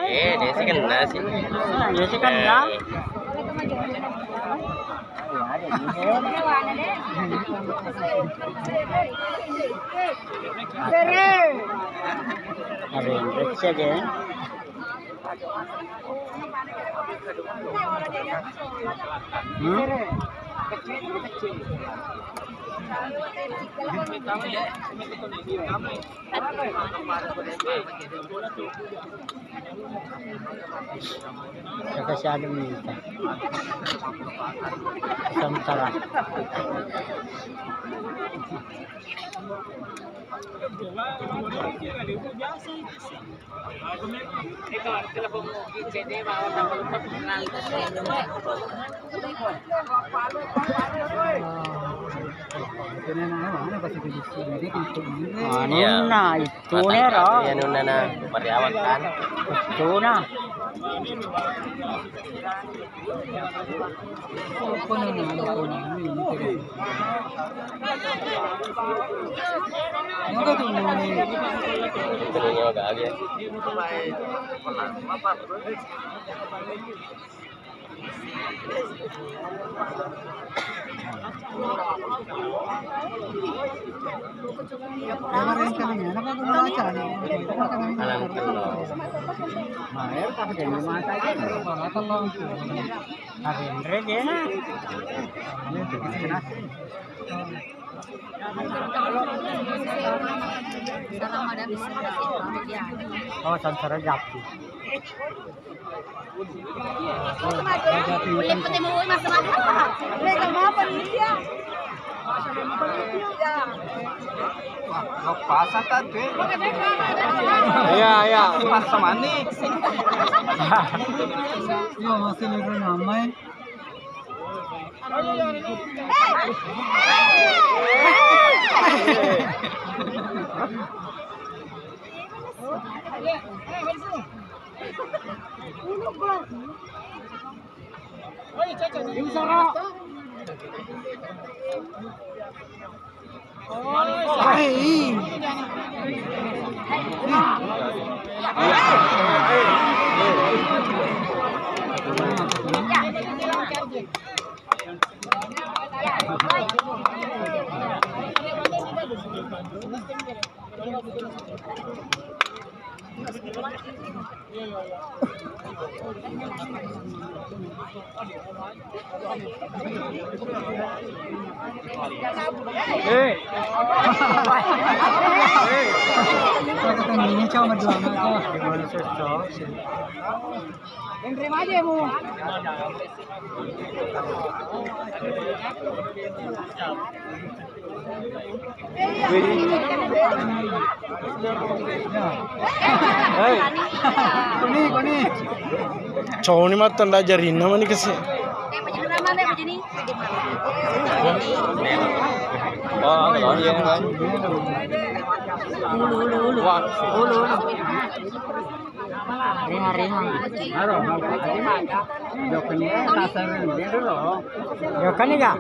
dia sih kena sih. Dia sih kena. Ada yang periksa aja. Kasi alam nito. Samsara. Iya. Itu nero. Yan na mariawak kan. Itu na. Tulungnya agak agak. Oh, Samsara Japti. Iya. Masa manis. Yo, masih lihat namanya. Ini coba dua gimana cocok. Terima aja Bu. Kuni. Cowok ini mah tanda ajarin nama nih kesini. Oh, iya kan. Ulu. Reha. Jokan ya?